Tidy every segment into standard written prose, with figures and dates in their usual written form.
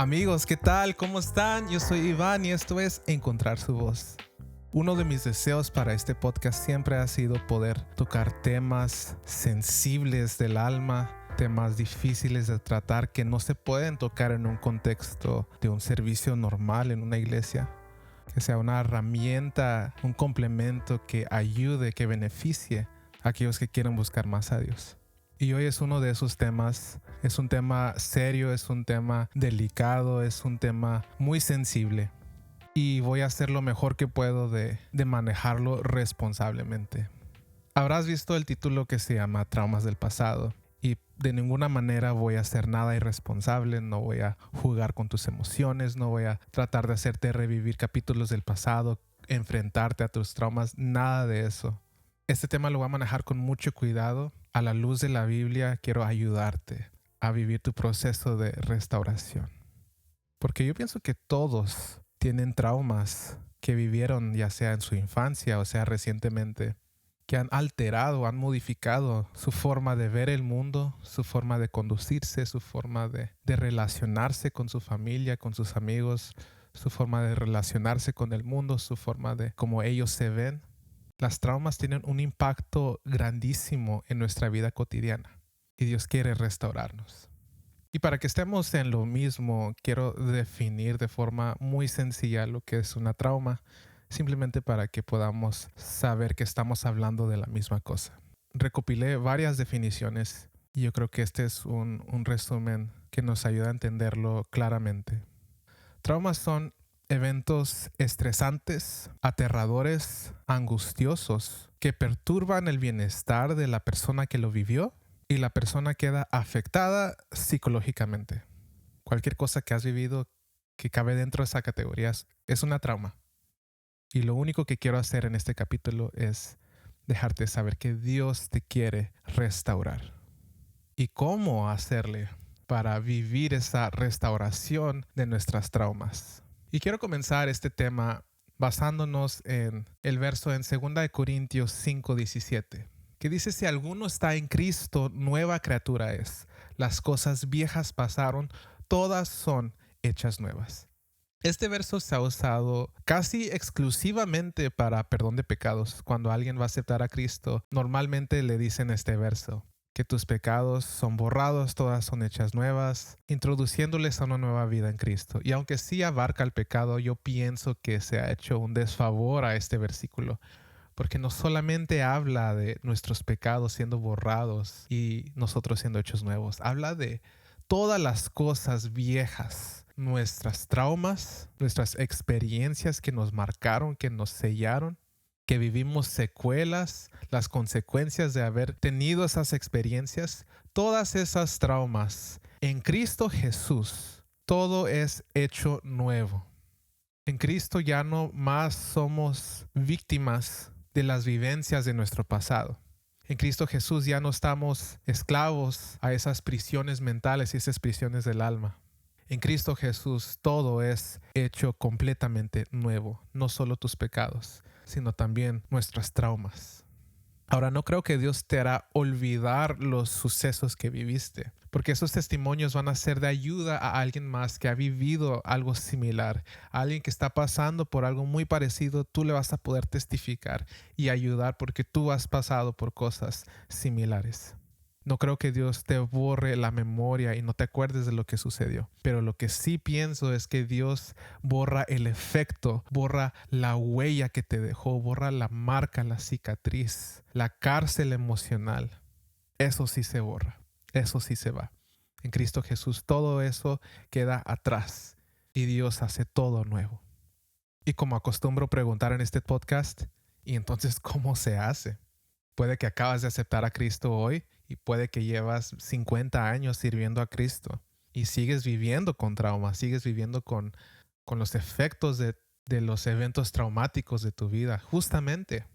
Amigos, ¿qué tal? ¿Cómo están? Yo soy Iván y esto es Encontrar su voz. Uno de mis deseos para este podcast siempre ha sido poder tocar temas sensibles del alma, temas difíciles de tratar que no se pueden tocar en un contexto de un servicio normal en una iglesia. Que sea una herramienta, un complemento que ayude, que beneficie a aquellos que quieren buscar más a Dios. Y hoy es uno de esos temas, es un tema serio, es un tema delicado, es un tema muy sensible. Y voy a hacer lo mejor que puedo de manejarlo responsablemente. Habrás visto el título que se llama Traumas del pasado. Y de ninguna manera voy a hacer nada irresponsable, no voy a jugar con tus emociones, no voy a tratar de hacerte revivir capítulos del pasado, enfrentarte a tus traumas, nada de eso. Este tema lo voy a manejar con mucho cuidado. A la luz de la Biblia quiero ayudarte a vivir tu proceso de restauración. Porque yo pienso que todos tienen traumas que vivieron ya sea en su infancia o sea recientemente, que han alterado, han modificado su forma de ver el mundo, su forma de conducirse, su forma de relacionarse con su familia, con sus amigos, su forma de relacionarse con el mundo, su forma de cómo ellos se ven. Las traumas tienen un impacto grandísimo en nuestra vida cotidiana y Dios quiere restaurarnos. Y para que estemos en lo mismo, quiero definir de forma muy sencilla lo que es una trauma, simplemente para que podamos saber que estamos hablando de la misma cosa. Recopilé varias definiciones y yo creo que este es un resumen que nos ayuda a entenderlo claramente. Traumas son eventos estresantes, aterradores, angustiosos, que perturban el bienestar de la persona que lo vivió y la persona queda afectada psicológicamente. Cualquier cosa que has vivido que cabe dentro de esa categoría es una trauma. Y lo único que quiero hacer en este capítulo es dejarte saber que Dios te quiere restaurar. ¿Y cómo hacerle para vivir esa restauración de nuestras traumas? Y quiero comenzar este tema basándonos en el verso en 2 Corintios 5:17, que dice: si alguno está en Cristo, nueva criatura es. Las cosas viejas pasaron, todas son hechas nuevas. Este verso se ha usado casi exclusivamente para perdón de pecados. Cuando alguien va a aceptar a Cristo, normalmente le dicen este verso: que tus pecados son borrados, todas son hechas nuevas, introduciéndoles a una nueva vida en Cristo. Y aunque sí abarca el pecado, yo pienso que se ha hecho un desfavor a este versículo, porque no solamente habla de nuestros pecados siendo borrados y nosotros siendo hechos nuevos, habla de todas las cosas viejas, nuestras traumas, nuestras experiencias que nos marcaron, que nos sellaron, que vivimos secuelas, las consecuencias de haber tenido esas experiencias, todas esas traumas. En Cristo Jesús, todo es hecho nuevo. En Cristo ya no más somos víctimas de las vivencias de nuestro pasado. En Cristo Jesús ya no estamos esclavos a esas prisiones mentales y esas prisiones del alma. En Cristo Jesús todo es hecho completamente nuevo, no solo tus pecados, sino también nuestras traumas. Ahora, no creo que Dios te hará olvidar los sucesos que viviste, porque esos testimonios van a ser de ayuda a alguien más que ha vivido algo similar, a alguien que está pasando por algo muy parecido. Tú le vas a poder testificar y ayudar porque tú has pasado por cosas similares. No creo que Dios te borre la memoria y no te acuerdes de lo que sucedió. Pero lo que sí pienso es que Dios borra el efecto, borra la huella que te dejó, borra la marca, la cicatriz, la cárcel emocional. Eso sí se borra, eso sí se va. En Cristo Jesús todo eso queda atrás y Dios hace todo nuevo. Y como acostumbro preguntar en este podcast, ¿y entonces cómo se hace? Puede que acabas de aceptar a Cristo hoy y puede que llevas 50 años sirviendo a Cristo y sigues viviendo con traumas, sigues viviendo con los efectos de los eventos traumáticos de tu vida, justamente.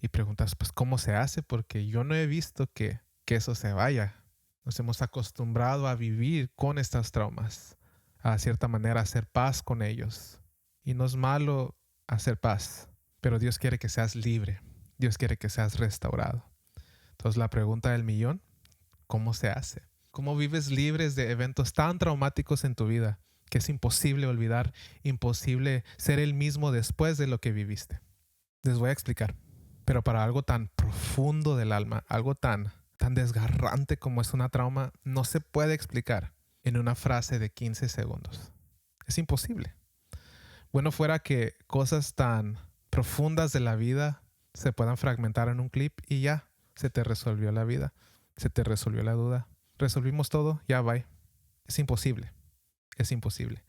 Y preguntas, pues, ¿cómo se hace? Porque yo no he visto que eso se vaya. Nos hemos acostumbrado a vivir con estas traumas, a cierta manera hacer paz con ellos. Y no es malo hacer paz, pero Dios quiere que seas libre. Dios quiere que seas restaurado. Entonces la pregunta del millón: ¿cómo se hace? ¿Cómo vives libres de eventos tan traumáticos en tu vida que es imposible olvidar, imposible ser el mismo después de lo que viviste. Les voy a explicar. Pero para algo tan profundo del alma, algo tan desgarrante como es una trauma, no se puede explicar en una frase de 15 segundos. Es imposible. Bueno fuera que cosas tan profundas de la vida se puedan fragmentar en un clip y ya, se te resolvió la vida, se te resolvió la duda. Resolvimos todo, ya bye. Es imposible. Es imposible.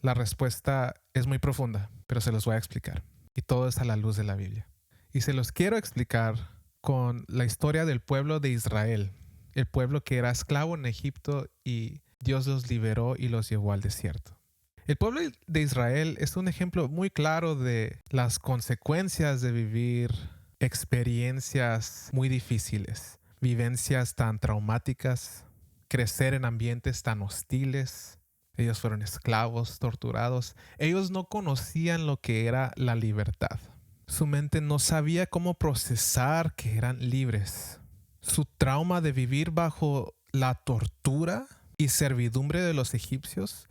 La respuesta es muy profunda, pero se los voy a explicar. Y todo es a la luz de la Biblia. Y se los quiero explicar con la historia del pueblo de Israel, el pueblo que era esclavo en Egipto y Dios los liberó y los llevó al desierto. El pueblo de Israel es un ejemplo muy claro de las consecuencias de vivir experiencias muy difíciles, vivencias tan traumáticas, crecer en ambientes tan hostiles. Ellos fueron esclavos, torturados. Ellos no conocían lo que era la libertad. Su mente no sabía cómo procesar que eran libres. Su trauma de vivir bajo la tortura y servidumbre de los egipcios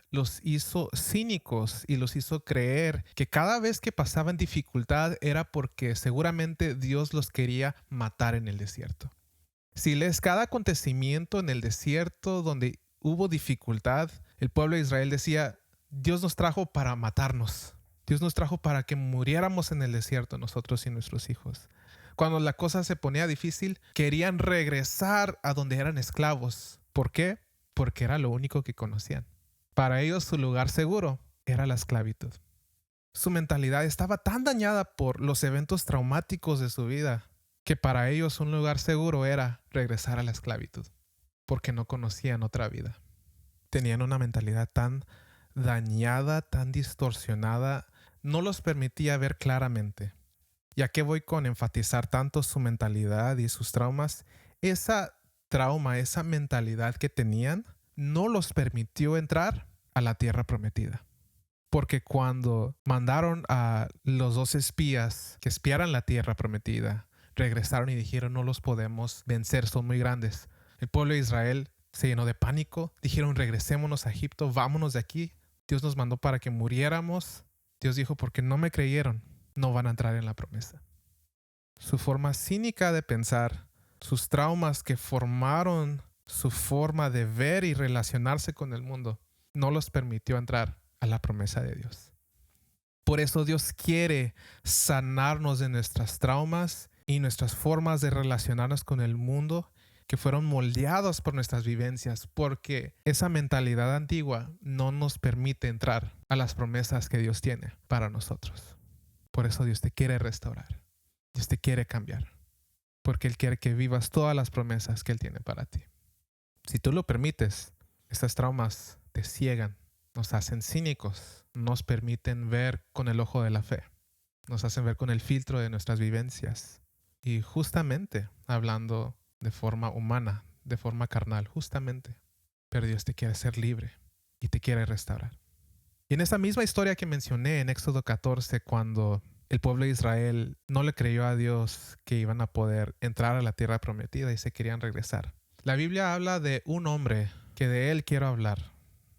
los hizo cínicos y los hizo creer que cada vez que pasaban dificultad era porque seguramente Dios los quería matar en el desierto. Si lees cada acontecimiento en el desierto donde hubo dificultad, el pueblo de Israel decía, Dios nos trajo para matarnos. Dios nos trajo para que muriéramos en el desierto nosotros y nuestros hijos. Cuando la cosa se ponía difícil, querían regresar a donde eran esclavos. ¿Por qué? Porque era lo único que conocían. Para ellos su lugar seguro era la esclavitud. Su mentalidad estaba tan dañada por los eventos traumáticos de su vida que para ellos un lugar seguro era regresar a la esclavitud, porque no conocían otra vida. Tenían una mentalidad tan dañada, tan distorsionada, no los permitía ver claramente. ¿Y a qué voy con enfatizar tanto su mentalidad y sus traumas? Esa trauma, esa mentalidad que tenían, no los permitió entrar a la tierra prometida. Porque cuando mandaron a los 2 espías que espiaran la tierra prometida, regresaron y dijeron, no los podemos vencer, son muy grandes. El pueblo de Israel se llenó de pánico, dijeron, regresémonos a Egipto, vámonos de aquí. Dios nos mandó para que muriéramos. Dios dijo, porque no me creyeron, no van a entrar en la promesa. Su forma cínica de pensar, sus traumas que formaron su forma de ver y relacionarse con el mundo, no los permitió entrar a la promesa de Dios. Por eso Dios quiere sanarnos de nuestras traumas y nuestras formas de relacionarnos con el mundo que fueron moldeados por nuestras vivencias, porque esa mentalidad antigua no nos permite entrar a las promesas que Dios tiene para nosotros. Por eso Dios te quiere restaurar. Dios te quiere cambiar, porque Él quiere que vivas todas las promesas que Él tiene para ti. Si tú lo permites, estas traumas te ciegan, nos hacen cínicos, nos permiten ver con el ojo de la fe, nos hacen ver con el filtro de nuestras vivencias. Y justamente hablando de forma humana, de forma carnal, justamente, pero Dios te quiere hacer libre y te quiere restaurar. Y en esa misma historia que mencioné en Éxodo 14, cuando el pueblo de Israel no le creyó a Dios que iban a poder entrar a la tierra prometida y se querían regresar. La Biblia habla de un hombre que de él quiero hablar.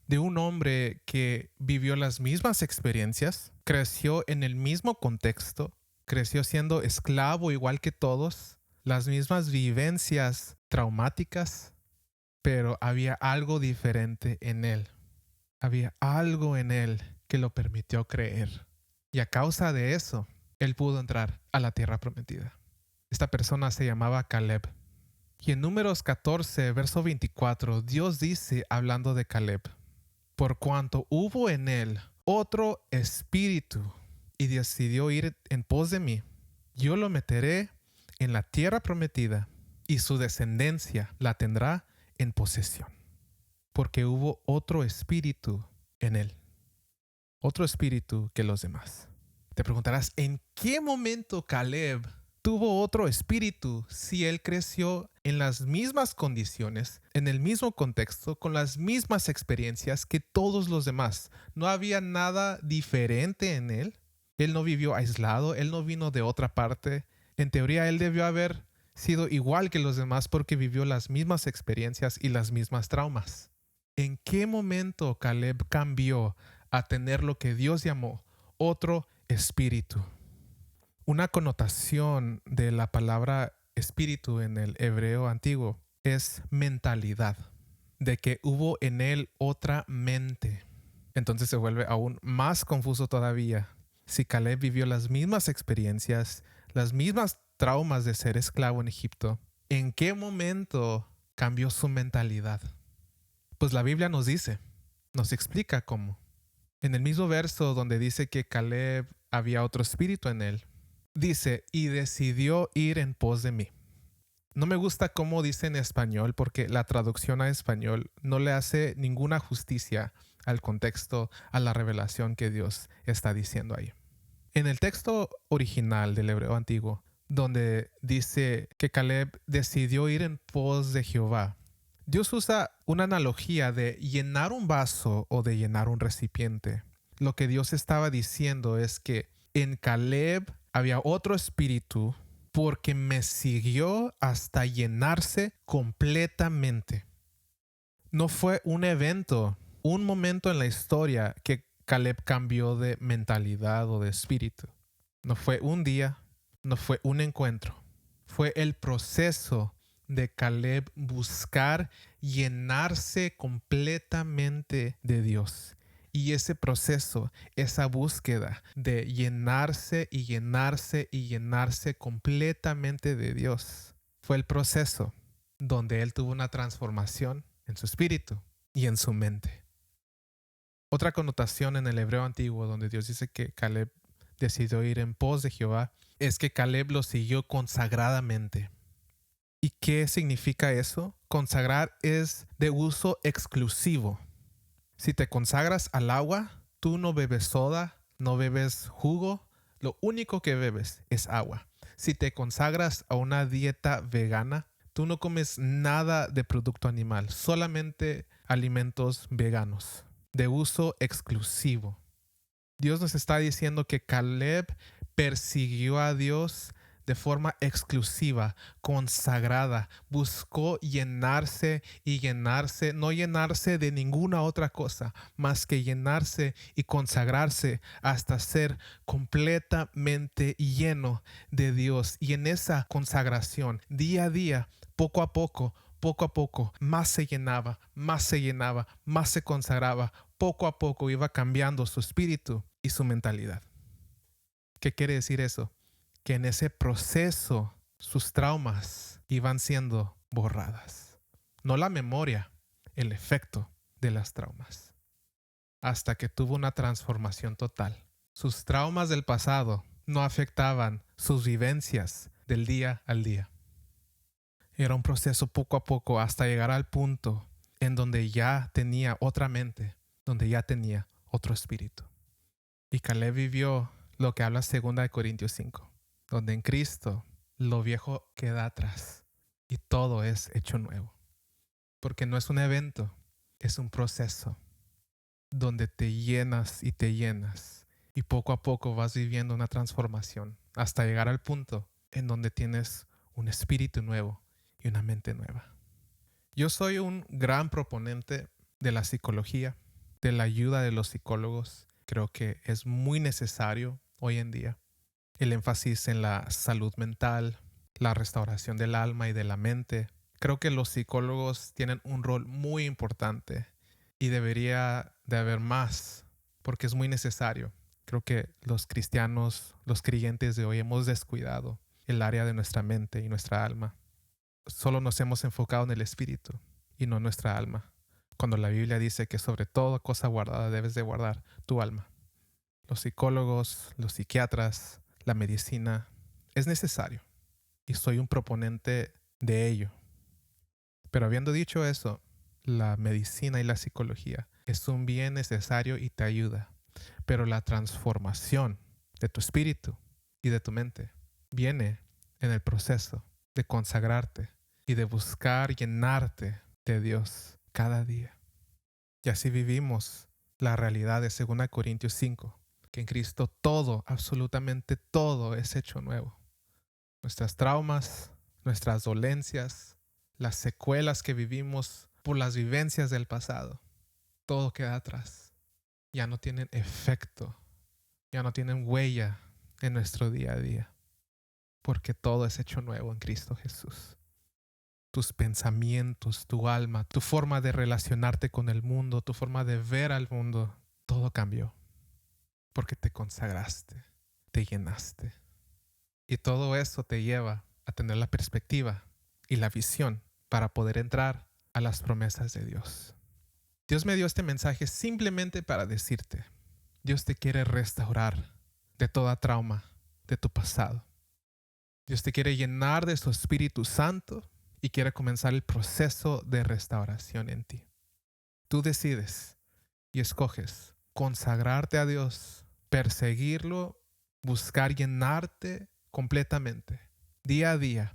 De un hombre que vivió las mismas experiencias, creció en el mismo contexto, creció siendo esclavo igual que todos, las mismas vivencias traumáticas, pero había algo diferente en él. Había algo en él que lo permitió creer. Y a causa de eso, él pudo entrar a la tierra prometida. Esta persona se llamaba Caleb. Y en Números 14, verso 24, Dios dice, hablando de Caleb, por cuanto hubo en él otro espíritu y decidió ir en pos de mí, yo lo meteré en la tierra prometida y su descendencia la tendrá en posesión. Porque hubo otro espíritu en él, otro espíritu que los demás. Te preguntarás, ¿en qué momento Caleb tuvo otro espíritu si él creció en las mismas condiciones, en el mismo contexto, con las mismas experiencias que todos los demás? No había nada diferente en él. Él no vivió aislado, él no vino de otra parte. En teoría, él debió haber sido igual que los demás porque vivió las mismas experiencias y las mismas traumas. ¿En qué momento Caleb cambió a tener lo que Dios llamó otro espíritu? Una connotación de la palabra espíritu en el hebreo antiguo es mentalidad, de que hubo en él otra mente. Entonces se vuelve aún más confuso todavía. Si Caleb vivió las mismas experiencias, las mismas traumas de ser esclavo en Egipto, ¿en qué momento cambió su mentalidad? Pues la Biblia nos dice, nos explica cómo. En el mismo verso donde dice que Caleb había otro espíritu en él, dice, y decidió ir en pos de mí. No me gusta cómo dice en español porque la traducción a español no le hace ninguna justicia al contexto, a la revelación que Dios está diciendo ahí. En el texto original del hebreo antiguo, donde dice que Caleb decidió ir en pos de Jehová, Dios usa una analogía de llenar un vaso o de llenar un recipiente. Lo que Dios estaba diciendo es que en Caleb había otro espíritu porque me siguió hasta llenarse completamente. No fue un evento, un momento en la historia que Caleb cambió de mentalidad o de espíritu. No fue un día, no fue un encuentro. Fue el proceso de Caleb buscar llenarse completamente de Dios. Y ese proceso, esa búsqueda de llenarse y llenarse y llenarse completamente de Dios, fue el proceso donde él tuvo una transformación en su espíritu y en su mente. Otra connotación en el hebreo antiguo donde Dios dice que Caleb decidió ir en pos de Jehová es que Caleb lo siguió consagradamente. ¿Y qué significa eso? Consagrar es de uso exclusivo. Si te consagras al agua, tú no bebes soda, no bebes jugo, lo único que bebes es agua. Si te consagras a una dieta vegana, tú no comes nada de producto animal, solamente alimentos veganos, de uso exclusivo. Dios nos está diciendo que Caleb persiguió a Dios de forma exclusiva, consagrada, buscó llenarse y llenarse, no llenarse de ninguna otra cosa, más que llenarse y consagrarse hasta ser completamente lleno de Dios. Y en esa consagración, día a día, poco a poco, más se llenaba, más se llenaba, más se consagraba, poco a poco iba cambiando su espíritu y su mentalidad. ¿Qué quiere decir eso? Que en ese proceso sus traumas iban siendo borradas. No la memoria, el efecto de las traumas. Hasta que tuvo una transformación total. Sus traumas del pasado no afectaban sus vivencias del día al día. Era un proceso poco a poco hasta llegar al punto en donde ya tenía otra mente, donde ya tenía otro espíritu. Y Caleb vivió lo que habla 2 Corintios 5, donde en Cristo lo viejo queda atrás y todo es hecho nuevo. Porque no es un evento, es un proceso donde te llenas y poco a poco vas viviendo una transformación hasta llegar al punto en donde tienes un espíritu nuevo y una mente nueva. Yo soy un gran proponente de la psicología, de la ayuda de los psicólogos. Creo que es muy necesario hoy en día el énfasis en la salud mental, la restauración del alma y de la mente. Creo que los psicólogos tienen un rol muy importante y debería de haber más porque es muy necesario. Creo que los cristianos, los creyentes de hoy hemos descuidado el área de nuestra mente y nuestra alma. Solo nos hemos enfocado en el espíritu y no en nuestra alma. Cuando la Biblia dice que sobre toda cosa guardada debes de guardar tu alma. Los psicólogos, los psiquiatras, la medicina, es necesario. Y soy un proponente de ello. Pero habiendo dicho eso, la medicina y la psicología es un bien necesario y te ayuda. Pero la transformación de tu espíritu y de tu mente viene en el proceso de consagrarte y de buscar llenarte de Dios cada día. Y así vivimos la realidad de 2 Corintios 5, que en Cristo todo, absolutamente todo es hecho nuevo. Nuestras traumas, nuestras dolencias, las secuelas que vivimos por las vivencias del pasado. Todo queda atrás. Ya no tienen efecto, ya no tienen huella en nuestro día a día, porque todo es hecho nuevo en Cristo Jesús. Tus pensamientos, tu alma, tu forma de relacionarte con el mundo, tu forma de ver al mundo, todo cambió, porque te consagraste, te llenaste. Y todo eso te lleva a tener la perspectiva y la visión para poder entrar a las promesas de Dios. Dios me dio este mensaje simplemente para decirte, Dios te quiere restaurar de toda trauma de tu pasado. Dios te quiere llenar de su Espíritu Santo y quiere comenzar el proceso de restauración en ti. Tú decides y escoges consagrarte a Dios, perseguirlo, buscar llenarte completamente, día a día,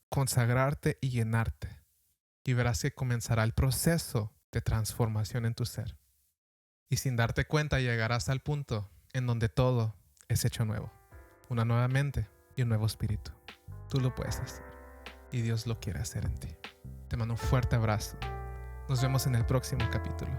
consagrarte y llenarte. Y verás que comenzará el proceso de transformación en tu ser. Y sin darte cuenta llegarás al punto en donde todo es hecho nuevo. Una nueva mente y un nuevo espíritu. Tú lo puedes hacer. Y Dios lo quiere hacer en ti. Te mando un fuerte abrazo. Nos vemos en el próximo capítulo.